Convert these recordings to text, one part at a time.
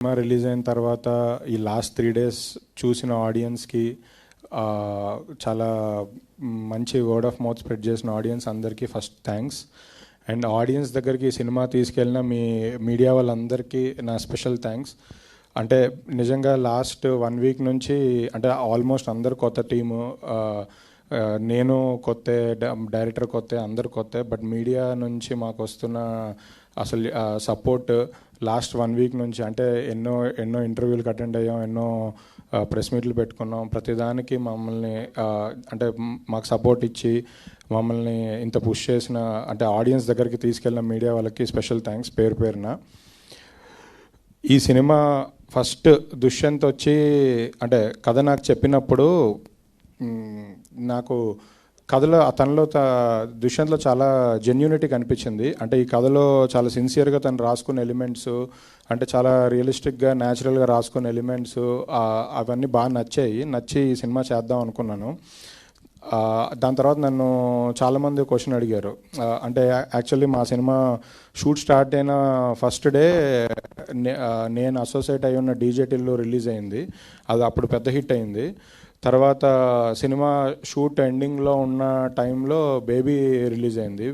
Cinema release అయిన తర్వాత ఈ లాస్ట్ 3 days చూసిన ఆడియన్స్కి చాలా మంచి వర్డ్ ఆఫ్ మౌత్ స్ప్రెడ్ చేసిన ఆడియన్స్ అందరికీ ఫస్ట్ థ్యాంక్స్. అండ్ ఆడియన్స్ దగ్గరికి సినిమా తీసుకెళ్ళిన మీ మీడియా వాళ్ళందరికీ నా స్పెషల్ థ్యాంక్స్. అంటే నిజంగా లాస్ట్ 1 week నుంచి అంటే ఆల్మోస్ట్ అందరు కొత్త టీము, నేను కొత్త, డైరెక్టర్ కొత్త, అందరు కొత్త. బట్ మీడియా నుంచి మాకు వస్తున్న అసలు సపోర్ట్ లాస్ట్ 1 week నుంచి అంటే ఎన్నో ఇంటర్వ్యూలకు అటెండ్ అయ్యాం, ఎన్నో ప్రెస్ మీట్లు పెట్టుకున్నాం. ప్రతిదానికి మమ్మల్ని అంటే మాకు సపోర్ట్ ఇచ్చి మమ్మల్ని ఇంత పుష్ చేసిన అంటే ఆడియన్స్ దగ్గరికి తీసుకెళ్ళిన మీడియా వాళ్ళకి స్పెషల్ థ్యాంక్స్ పేరు పేరున. ఈ సినిమా ఫస్ట్ దుష్యంత్ వచ్చి అంటే కథ నాకు చెప్పినప్పుడు నాకు కథలో తనలో దుష్యంత్లో చాలా జెన్యూనిటీ కనిపించింది. అంటే ఈ కథలో చాలా సిన్సియర్గా తను రాసుకున్న ఎలిమెంట్స్ అంటే చాలా రియలిస్టిక్గా న్యాచురల్గా రాసుకున్న ఎలిమెంట్స్ అవన్నీ బాగా నచ్చి ఈ సినిమా చేద్దాం అనుకున్నాను. దాని తర్వాత నన్ను చాలామంది క్వశ్చన్ అడిగారు. అంటే యాక్చువల్లీ మా సినిమా షూట్ స్టార్ట్ అయిన ఫస్ట్ డే నేను అసోసియేట్ అయి ఉన్న డీజే టిల్లు రిలీజ్ అయింది. అది అప్పుడు పెద్ద హిట్ అయింది. తర్వాత సినిమా షూట్ ఎండింగ్లో ఉన్న టైంలో బేబీ రిలీజ్ అయింది.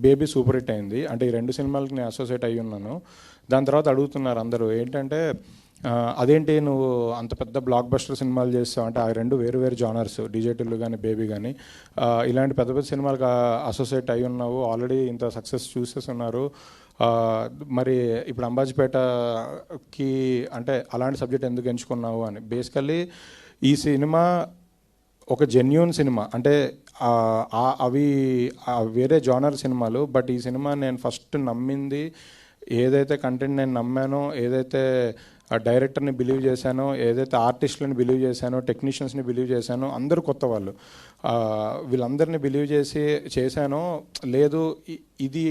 బేబీ సూపర్ హిట్ అయింది. అంటే ఈ 2 సినిమాలకి నేను అసోసియేట్ అయ్యి ఉన్నాను. దాని తర్వాత అడుగుతున్నారు అందరూ ఏంటంటే అదేంటి నువ్వు అంత పెద్ద బ్లాక్ బస్టర్ సినిమాలు చేస్తావు అంటే ఆ 2 వేరు జానర్స్, డీజే టిల్లు కానీ బేబీ కానీ, ఇలాంటి పెద్ద పెద్ద సినిమాలకు అసోసియేట్ అయి ఉన్నావు, ఆల్రెడీ ఇంత సక్సెస్ చూసేస్తున్నారు, మరి ఇప్పుడు అంబాజీపేటకి అంటే అలాంటి సబ్జెక్ట్ ఎందుకు ఎంచుకున్నావు అని. బేసికల్లీ ఈ సినిమా ఒక జెన్యూన్ సినిమా. అంటే అవి వేరే జానర్ సినిమాలు. బట్ ఈ సినిమా నేను ఫస్ట్ నమ్మింది ఏదైతే కంటెంట్ నేను నమ్మానో, ఏదైతే డైరెక్టర్ని బిలీవ్ చేశానో, ఏదైతే ఆర్టిస్టులని బిలీవ్ చేశానో, టెక్నీషియన్స్ని బిలీవ్ చేశానో, అందరూ కొత్త వాళ్ళు, వీళ్ళందరినీ బిలీవ్ చేశానో లేదు ఇది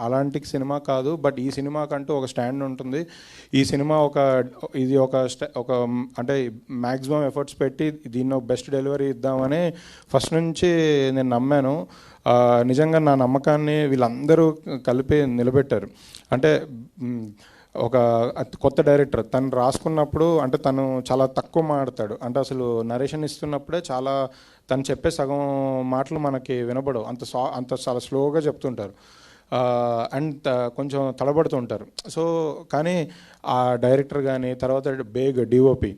అలాంటి సినిమా కాదు. బట్ ఈ సినిమాకంటూ ఒక స్టాండ్ ఉంటుంది. ఈ సినిమా ఇది ఒక అంటే మ్యాక్సిమం ఎఫర్ట్స్ పెట్టి దీన్ని బెస్ట్ డెలివరీ ఇద్దామని ఫస్ట్ నుంచి నేను నమ్మాను. నిజంగా నా నమ్మకాన్ని వీళ్ళందరూ కలిపి నిలబెట్టారు. అంటే ఒక కొత్త డైరెక్టర్ తను రాసుకున్నప్పుడు అంటే తను చాలా తక్కువ మాట్లాడతాడు. అంటే అసలు నరేషన్ ఇస్తున్నప్పుడే తను చెప్పే సగం మాటలు మనకి వినబడవు, అంత చాలా స్లోగా చెప్తుంటారు అండ్ కొంచెం తడబడుతుంటారు. సో కానీ ఆ డైరెక్టర్ కానీ తర్వాత డిఓపి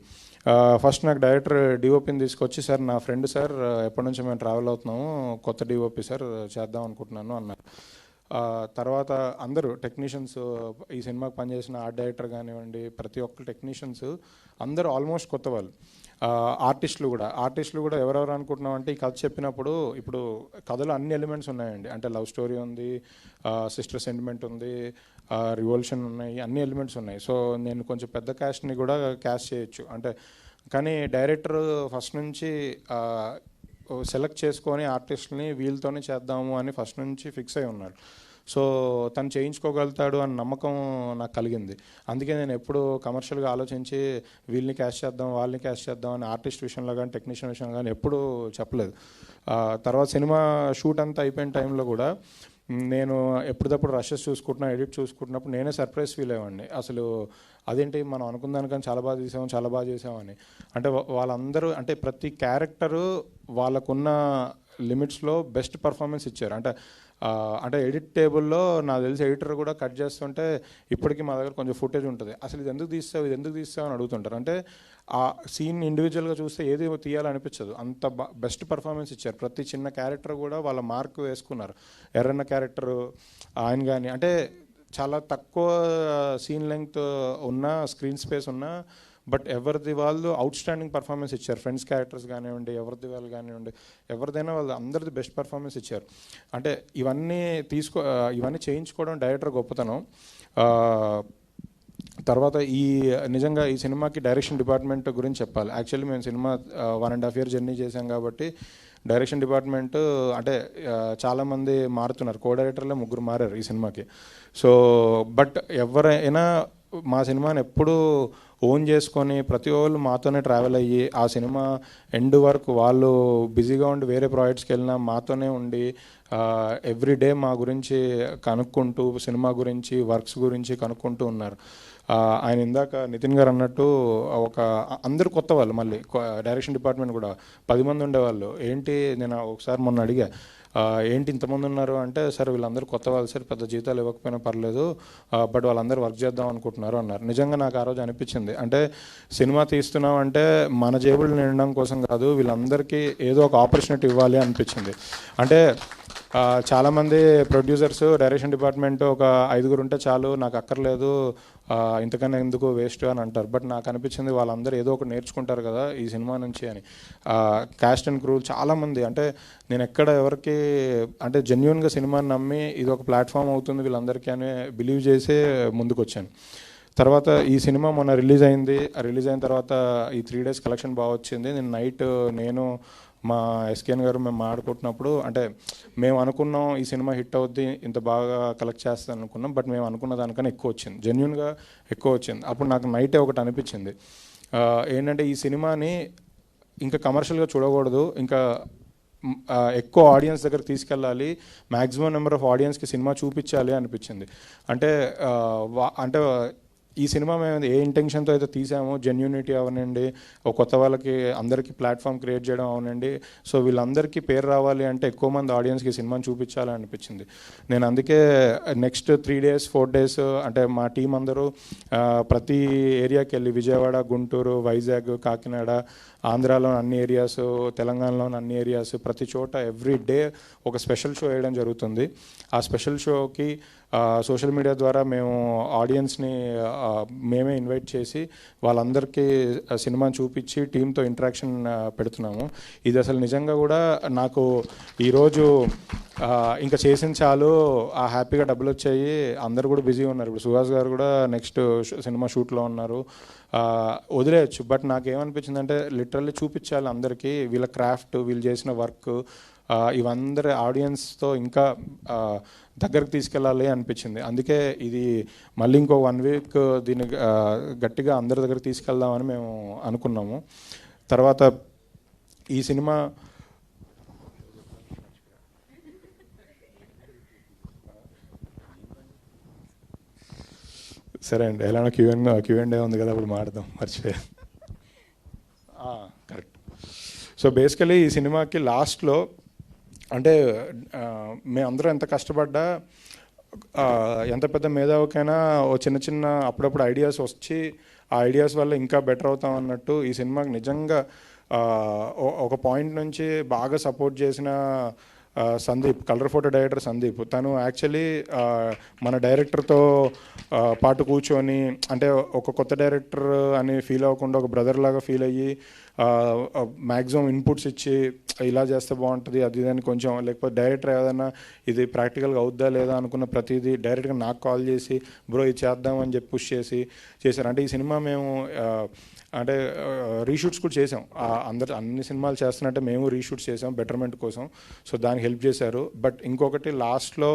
ఫస్ట్ నాకు డైరెక్టర్ డిఓపిని తీసుకొచ్చి, సార్ నా ఫ్రెండ్ సార్ ఎప్పటి నుంచి మేము ట్రావెల్ అవుతున్నాము, కొత్త డిఓపి సార్ చేద్దాం అనుకుంటున్నాను అన్నారు. తర్వాత అందరూ టెక్నీషియన్స్, ఈ సినిమాకి పనిచేసిన ఆర్ట్ డైరెక్టర్ కానివ్వండి, ప్రతి ఒక్క టెక్నీషియన్స్ అందరూ ఆల్మోస్ట్ కొత్త వాళ్ళు. ఆర్టిస్టులు కూడా ఎవరెవరు అనుకుంటున్నాం అంటే ఈ కథ చెప్పినప్పుడు ఇప్పుడు కథలో అన్ని ఎలిమెంట్స్ ఉన్నాయండి. అంటే లవ్ స్టోరీ ఉంది, సిస్టర్ సెంటిమెంట్ ఉంది, రివల్యూషన్ ఉన్నాయి, అన్ని ఎలిమెంట్స్ ఉన్నాయి. సో నేను కొంచెం పెద్ద క్యాస్ట్ని కూడా క్యాస్ట్ చేయొచ్చు అంటే. కానీ డైరెక్టర్ ఫస్ట్ నుంచి సెలెక్ట్ చేసుకొని ఆర్టిస్ట్ని వీళ్ళతోనే చేద్దాము అని ఫస్ట్ నుంచి ఫిక్స్ అయి ఉన్నాడు. సో తను చేయించుకోగలుగుతాడు అని నమ్మకం నాకు కలిగింది. అందుకే నేను ఎప్పుడు కమర్షియల్గా ఆలోచించి వీళ్ళని క్యాష్ చేద్దాం వాళ్ళని క్యాష్ చేద్దాం అని ఆర్టిస్ట్ విషయంలో కానీ టెక్నీషియన్ విషయంలో కానీ ఎప్పుడూ చెప్పలేదు. తర్వాత సినిమా షూట్ అంతా అయిపోయిన టైంలో కూడా నేను ఎప్పటికప్పుడు రషెస్ ఎడిట్ చూసుకుంటున్నప్పుడు నేనే సర్ప్రైజ్ ఫీల్ అయ్యేవాడిని. అసలు అదేంటి మనం అనుకున్న దానికని చాలా బాగా చేసామని. అంటే వాళ్ళందరూ అంటే ప్రతి క్యారెక్టరు వాళ్ళకున్న లిమిట్స్లో బెస్ట్ పర్ఫార్మెన్స్ ఇచ్చారు. అంటే ఎడిట్ టేబుల్లో నాకు తెలిసి ఎడిటర్ కూడా కట్ చేస్తుంటే ఇప్పటికీ మా దగ్గర కొంచెం ఫుటేజ్ ఉంటుంది. అసలు ఇది ఎందుకు తీస్తావు అని అడుగుతుంటారు. అంటే ఆ సీన్ ఇండివిజువల్గా చూస్తే ఏది తీయాలనిపించదు, అంత బెస్ట్ పర్ఫార్మెన్స్ ఇచ్చారు. ప్రతి చిన్న క్యారెక్టర్ కూడా వాళ్ళ మార్క్ వేసుకున్నారు. ఎర్రన్న క్యారెక్టరు ఆయన కానీ అంటే చాలా తక్కువ సీన్ లెంగ్త్ ఉన్న, స్క్రీన్ స్పేస్ ఉన్న, బట్ ఎవరిది వాళ్ళు అవుట్ స్టాండింగ్ పర్ఫార్మెన్స్ ఇచ్చారు. ఫ్రెండ్స్ క్యారెక్టర్స్ కానివ్వండి, ఎవరిదైనా వాళ్ళు అందరిది బెస్ట్ పర్ఫార్మెన్స్ ఇచ్చారు. అంటే ఇవన్నీ చేయించుకోవడం డైరెక్టర్ గొప్పతనం. తర్వాత నిజంగా ఈ సినిమాకి డైరెక్షన్ డిపార్ట్మెంట్ గురించి చెప్పాలి. యాక్చువల్లీ మేము సినిమా 1.5 year జర్నీ చేసాం కాబట్టి డైరెక్షన్ డిపార్ట్మెంట్ అంటే చాలామంది మారుతున్నారు. కో డైరెక్టర్లే 3 మారారు ఈ సినిమాకి. సో బట్ ఎవరైనా మా సినిమాని ఎప్పుడూ ఓన్ చేసుకొని ప్రతి వాళ్ళు మాతోనే ట్రావెల్ అయ్యి ఆ సినిమా ఎండ్ వరకు వాళ్ళు బిజీగా ఉండి వేరే ప్రాజెక్ట్స్కి వెళ్ళినా మాతోనే ఉండి ఎవ్రీ డే మా గురించి కనుక్కుంటూ సినిమా గురించి వర్క్స్ గురించి కనుక్కుంటూ ఉన్నారు. ఆయన ఇందాక నితిన్ గారు అన్నట్టు ఒక అందరు కొత్త వాళ్ళు, మళ్ళీ డైరెక్షన్ డిపార్ట్మెంట్ కూడా 10 మంది ఉండేవాళ్ళు. ఏంటి నేను ఒకసారి మొన్న అడిగా, ఏంటి ఇంతమంది ఉన్నారు అంటే, సార్ వీళ్ళందరూ కొత్త వాళ్ళు సార్, పెద్ద జీతాలు ఇవ్వకపోయినా పర్లేదు, బట్ వాళ్ళందరూ వర్క్ చేద్దాం అనుకుంటున్నారు అన్నారు. నిజంగా నాకు ఆ రోజు అనిపించింది, అంటే సినిమా తీస్తున్నాం అంటే మన జేబులు నిండడం కోసం కాదు, వీళ్ళందరికీ ఏదో ఒక ఆపర్చునిటీ ఇవ్వాలి అనిపించింది. అంటే చాలామంది ప్రొడ్యూసర్స్ డైరెక్షన్ డిపార్ట్మెంట్ ఒక 5 ఉంటే చాలు, నాకు అక్కర్లేదు, ఇంతకన్నా ఎందుకు వేస్ట్ అని అంటారు. బట్ నాకు అనిపించింది వాళ్ళందరూ ఏదో ఒకటి నేర్చుకుంటారు కదా ఈ సినిమా నుంచి అని. క్యాస్ట్ అండ్ క్రూ చాలామంది, అంటే నేను ఎక్కడ ఎవరికి అంటే జెన్యున్గా సినిమాని నమ్మి ఇది ఒక ప్లాట్ఫామ్ అవుతుంది వీళ్ళందరికీ అని బిలీవ్ చేసే ముందుకు వచ్చాను. తర్వాత ఈ సినిమా మొన్న రిలీజ్ అయింది. రిలీజ్ అయిన తర్వాత ఈ 3 days కలెక్షన్ బాగా వచ్చింది. నేను నైట్ నేను మా ఎస్కేఎన్ గారు మేము మాట్లాడుకుంటున్నప్పుడు, అంటే మేము అనుకున్నాం ఈ సినిమా హిట్ అవుద్ది, ఇంత బాగా కలెక్ట్ చేస్తాను అనుకున్నాం, బట్ మేము అనుకున్న దానికన్నా ఎక్కువ వచ్చింది, జెన్యున్గా ఎక్కువ వచ్చింది. అప్పుడు నాకు నైటే ఒకటి అనిపించింది, ఏంటంటే ఈ సినిమాని ఇంకా కమర్షియల్గా చూడకూడదు, ఇంకా ఎక్కువ ఆడియన్స్ దగ్గర తీసుకెళ్ళాలి, మ్యాక్సిమం నెంబర్ ఆఫ్ ఆడియన్స్కి సినిమా చూపించాలి అనిపించింది. అంటే అంటే ఈ సినిమా మేము ఏ ఇంటెన్షన్తో అయితే తీసామో, జెన్యూనిటీ అవనండి, ఒక కొత్త వాళ్ళకి అందరికీ ప్లాట్ఫామ్ క్రియేట్ చేయడం అవనండి, సో వీళ్ళందరికీ పేరు రావాలి అంటే ఎక్కువ మంది ఆడియన్స్కి సినిమాని చూపించాలి అనిపించింది. నేను అందుకే నెక్స్ట్ 3 days 4 days అంటే మా టీం అందరూ ప్రతి ఏరియాకి వెళ్ళి, విజయవాడ, గుంటూరు, వైజాగ్, కాకినాడ, ఆంధ్రాలో అన్ని ఏరియాస్, తెలంగాణలోని అన్ని ఏరియాస్, ప్రతి చోట ఎవ్రీ డే ఒక స్పెషల్ షో వేయడం జరుగుతుంది. ఆ స్పెషల్ షోకి సోషల్ మీడియా ద్వారా మేము ఆడియన్స్ని మేమే ఇన్వైట్ చేసి వాళ్ళందరికీ సినిమాని చూపించి టీంతో ఇంటరాక్షన్ పెడుతున్నాము. ఇది అసలు నిజంగా కూడా నాకు ఈరోజు ఇంకా చేసిన చాలు, హ్యాపీగా డబ్బులు వచ్చాయి, అందరు కూడా బిజీ ఉన్నారు. ఇప్పుడు సుహాస్ గారు కూడా నెక్స్ట్ సినిమా షూట్లో ఉన్నారు, వదిలేయచ్చు. బట్ నాకేమనిపించిందంటే లిటరల్లీ చూపించాలి అందరికీ వీళ్ళ క్రాఫ్ట్, వీళ్ళు చేసిన వర్క్, ఇవందరి ఆడియన్స్తో ఇంకా దగ్గరకు తీసుకెళ్ళాలి అనిపించింది. అందుకే ఇది మళ్ళీ ఇంకో 1 week దీన్ని గట్టిగా అందరి దగ్గరికి తీసుకెళ్దామని మేము అనుకున్నాము. తర్వాత ఈ సినిమా సరే అండి, ఎలానో క్యూఎండే ఉంది కదా, అప్పుడు మాడదాం, మర్చిపోయా. కరెక్ట్. సో బేసికలీ ఈ సినిమాకి లాస్ట్లో, అంటే మేమందరం ఎంత కష్టపడ్డా, ఎంత పెద్ద మేధావికైనా ఓ చిన్న అప్పుడప్పుడు ఐడియాస్ వచ్చి ఆ ఐడియాస్ వల్ల ఇంకా బెటర్ అవుతాం అన్నట్టు, ఈ సినిమాకి నిజంగా ఒక పాయింట్ నుంచి బాగా సపోర్ట్ చేసిన Sandeep, colour photo director Sandeep, తను యాక్చువల్లీ మన డైరెక్టర్తో పాటు కూర్చొని, అంటే ఒక కొత్త డైరెక్టర్ అని ఫీల్ అవ్వకుండా ఒక బ్రదర్ లాగా ఫీల్ అయ్యి మ్యాక్సిమం ఇన్పుట్స్ ఇచ్చి ఇలా చేస్తే బాగుంటుంది అది అని కొంచెం, లేకపోతే డైరెక్టర్ ఏదైనా ఇది ప్రాక్టికల్గా అవుద్దా లేదా అనుకున్న ప్రతిదీ డైరెక్ట్గా నాకు కాల్ చేసి బ్రో ఇది చేద్దామని చెప్పి పుష్ చేశారు. అంటే ఈ సినిమా మేము అంటే రీషూట్స్ కూడా చేసాం, అన్ని సినిమాలు చేస్తున్నట్టే మేము రీషూట్స్ చేసాం బెటర్మెంట్ కోసం, సో దానికి హెల్ప్ చేశారు. బట్ ఇంకొకటి లాస్ట్లో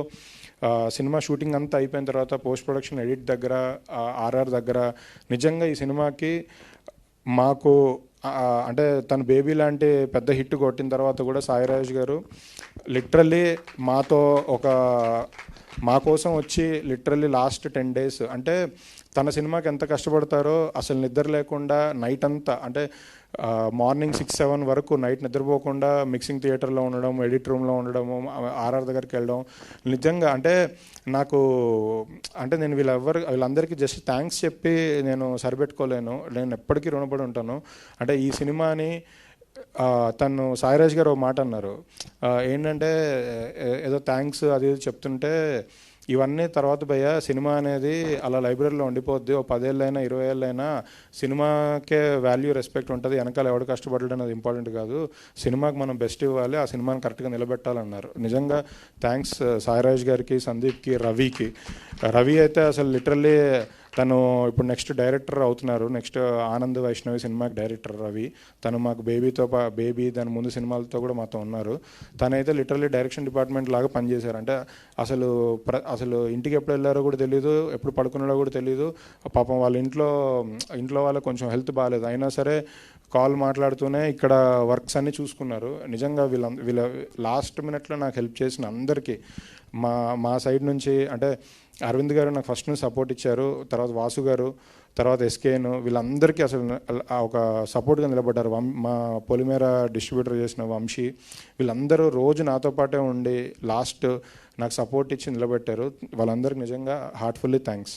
సినిమా షూటింగ్ అంతా అయిపోయిన తర్వాత పోస్ట్ ప్రొడక్షన్ ఎడిట్ దగ్గర, ఆర్ఆర్ దగ్గర, నిజంగా ఈ సినిమాకి మాకు అంటే తను బేబీ లాంటి పెద్ద హిట్ కొట్టిన తర్వాత కూడా సాయిరాజ్ గారు లిటరల్లీ మాతో మా కోసం వచ్చి లిటరల్లీ లాస్ట్ 10 days, అంటే తన సినిమాకి ఎంత కష్టపడతారో అసలు నిద్ర లేకుండా నైట్ అంతా, అంటే మార్నింగ్ 6-7 వరకు నైట్ నిద్రపోకుండా మిక్సింగ్ థియేటర్లో ఉండడం, ఎడిట్ రూమ్లో ఉండడము, ఆర్ఆర్ దగ్గరికి వెళ్ళడం, నిజంగా అంటే నాకు, అంటే నేను వీళ్ళందరికీ జస్ట్ థ్యాంక్స్ చెప్పి నేను సరిపెట్టుకోలేను, నేను ఎప్పటికీ రుణపడి ఉంటాను. అంటే ఈ సినిమాని తను సాయిరాజ్ గారు ఒక మాట అన్నారు, ఏంటంటే ఏదో థ్యాంక్స్ అది చెప్తుంటే, ఇవన్నీ తర్వాత భయ్య సినిమా అనేది అలా లైబ్రరీలో ఉండిపోద్ది, ఓ 10 ఏళ్ళైనా 20 ఏళ్ళైనా సినిమాకే వాల్యూ రెస్పెక్ట్ ఉంటుంది, వెనకాల ఎవడు కష్టపడడం అనేది ఇంపార్టెంట్ కాదు, సినిమాకి మనం బెస్ట్ ఇవ్వాలి, ఆ సినిమాని కరెక్ట్గా నిలబెట్టాలన్నారు. నిజంగా థ్యాంక్స్ సాయిరాజ్ గారికి, సందీప్కి, రవి అయితే అసలు లిటరల్లీ తను ఇప్పుడు నెక్స్ట్ డైరెక్టర్ అవుతున్నారు. నెక్స్ట్ ఆనంద్ వైష్ణవి సినిమాకి డైరెక్టర్ రవి. తను మాకు బేబీ దాని ముందు సినిమాలతో కూడా మాతో ఉన్నారు. తనైతే లిటరల్లీ డైరెక్షన్ డిపార్ట్మెంట్ లాగా పనిచేశారు. అంటే అసలు ఇంటికి ఎప్పుడు వెళ్ళారో కూడా తెలియదు, ఎప్పుడు పడుకున్నాడో కూడా తెలియదు. పాపం వాళ్ళ ఇంట్లో వాళ్ళకి కొంచెం హెల్త్ బాగాలేదు, అయినా సరే కాల్ మాట్లాడుతూనే ఇక్కడ వర్క్స్ అన్నీ చూసుకున్నారు. నిజంగా వీళ్ళ లాస్ట్ మినిట్లో నాకు హెల్ప్ చేసిన అందరికీ మా సైడ్ నుంచి, అంటే అరవింద్ గారు నాకు ఫస్ట్ నుంచి సపోర్ట్ ఇచ్చారు, తర్వాత వాసు గారు, తర్వాత ఎస్కేఎన్, వీళ్ళందరికీ అసలు ఒక సపోర్ట్గా నిలబడ్డారు. మా పొలిమేర డిస్ట్రిబ్యూటర్ చేసిన వంశీ, వీళ్ళందరూ రోజు నాతో పాటే ఉండి లాస్ట్ నాకు సపోర్ట్ ఇచ్చి నిలబెట్టారు. వాళ్ళందరికీ నిజంగా హార్ట్ఫుల్లీ థ్యాంక్స్.